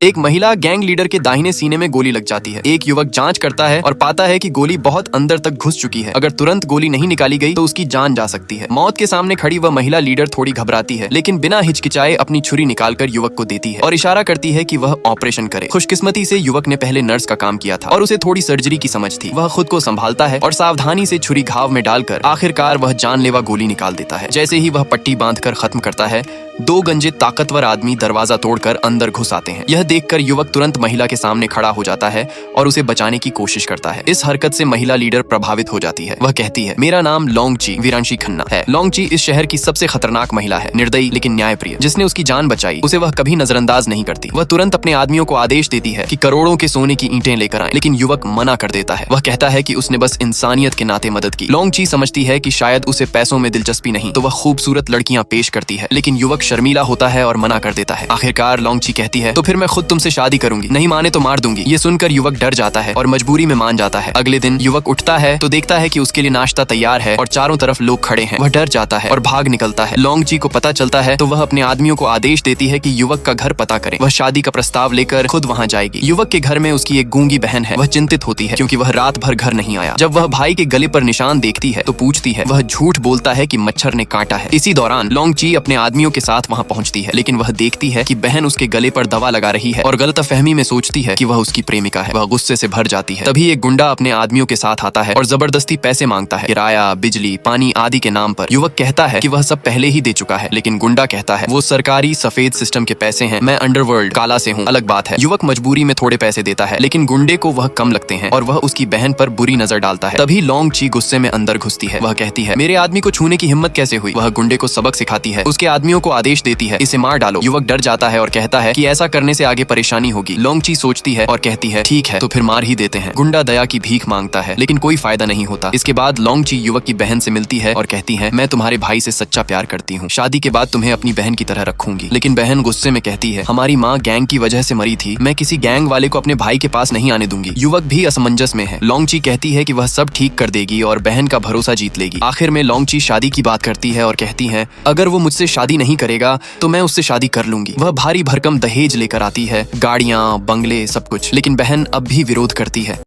एक महिला gang leader के दाहिने सीने में गोली लग जाती है। एक युवक जांच करता है और पाता है कि गोली बहुत अंदर तक घुस चुकी है। अगर तुरंत गोली नहीं निकाली गई तो उसकी जान जा सकती है। मौत के सामने खड़ी वह महिला लीडर थोड़ी घबराती है, लेकिन बिना हिचकिचाए अपनी छुरी निकालकर युवक को देती है और इशारा करती है कि वह ऑपरेशन करे। खुशकिस्मती से युवक ने पहले नर्स का काम किया था और उसे थोड़ी सर्जरी की समझ थी। वह खुद को संभालता है और सावधानी से छुरी घाव में डालकर आखिरकार वह जानलेवा गोली निकाल देता है। जैसे ही वह पट्टी बांधकर खत्म करता है, दो गंजे ताकतवर आदमी दरवाजा तोड़कर अंदर घुस आते हैं। यह देखकर युवक तुरंत महिला के सामने खड़ा हो जाता है और उसे बचाने की कोशिश करता है। इस हरकत से महिला लीडर प्रभावित हो जाती है। वह कहती है, मेरा नाम लोंगची वीरांशी खन्ना है। लोंगची इस शहर की सबसे खतरनाक महिला है, निर्दयी लेकिन न्यायप्रिय। जिसने उसकी जान बचाई उसे वह कभी नजरअंदाज नहीं करती। वह तुरंत अपने आदमियों को आदेश देती है कि करोड़ों के सोने की ईंटें लेकर आएं, लेकिन युवक मना कर देता है। वह कहता है कि उसने बस इंसानियत के नाते मदद की। लोंगची समझती है कि शायद उसे पैसों में दिलचस्पी नहीं, तो वह खूबसूरत लड़कियां पेश करती है, लेकिन युवक शर्मीला होता है और मना कर देता है। आखिरकार लोंगची कहती है, तो फिर मैं खुद तुमसे शादी करूंगी, नहीं माने तो मार दूंगी। ये सुनकर युवक डर जाता है और मजबूरी में मान जाता है। अगले दिन युवक उठता है तो देखता है कि उसके लिए नाश्ता तैयार है और चारों तरफ लोग खड़े हैं। वह डर जाता है और भाग निकलता है। लोंगची को पता चलता है तो वह अपने आदमियों को आदेश देती है कि युवक का घर पता करें। वह शादी का प्रस्ताव लेकर खुद वहां जाएगी। युवक के घर में उसकी एक गूंगी बहन है। वह चिंतित होती है क्योंकि वह रात भर घर नहीं आया। जब वह भाई के गले पर निशान देखती है तो पूछती है। वह झूठ बोलता है कि मच्छर ने काटा है। इसी दौरान लोंगची अपने आदमियों के साथ वहां पहुंचती है, लेकिन वह देखती है कि बहन उसके गले पर दवा लगा रही है और गलतफहमी में सोचती है कि वह उसकी प्रेमिका है। वह गुस्से से भर जाती है। तभी एक गुंडा अपने आदमियों के साथ आता है और जबरदस्ती पैसे मांगता है, किराया, बिजली, पानी आदि के नाम पर। युवक कहता है कि वह सब पहले ही दे चुका है, लेकिन गुंडा कहता है वो सरकारी सफेद सिस्टम के पैसे हैं, मैं अंडरवर्ल्ड काला से हूँ, अलग बात है। युवक मजबूरी में थोड़े पैसे देता है, लेकिन गुंडे को वह कम लगते हैं और वह उसकी बहन पर बुरी नजर डालता है। तभी लोंगची गुस्से में अंदर घुसती है। वह कहती है, मेरे आदमी को छूने की हिम्मत कैसे हुई। वह गुंडे को सबक सिखाती है, उसके आदमियों को आदेश देती है, इसे मार डालो। युवक डर जाता है और कहता है कि ऐसा करने से आगे परेशानी होगी। लोंगची सोचती है और कहती है, ठीक है तो फिर मार ही देते हैं। गुंडा दया की भीख मांगता है, लेकिन कोई फायदा नहीं होता। इसके बाद लोंगची युवक की बहन से मिलती है और कहती है, मैं तुम्हारे भाई से सच्चा प्यार करती हूँ, शादी के बाद तुम्हें अपनी बहन की तरह रखूंगी। लेकिन बहन गुस्से में कहती है, हमारी माँ गैंग की वजह से मरी थी, मैं किसी गैंग वाले को अपने भाई के पास नहीं आने दूंगी। युवक भी असमंजस में है। लोंगची कहती है कि वह सब ठीक कर देगी और बहन का भरोसा जीत लेगी। आखिर में लोंगची शादी की बात करती है और कहती है, अगर वो मुझसे शादी नहीं करेगा तो मैं उससे शादी कर लूंगी। वह भारी भरकम दहेज लेकर आती है, गाड़ियां, बंगले, सब कुछ, लेकिन बहन अब भी विरोध करती है।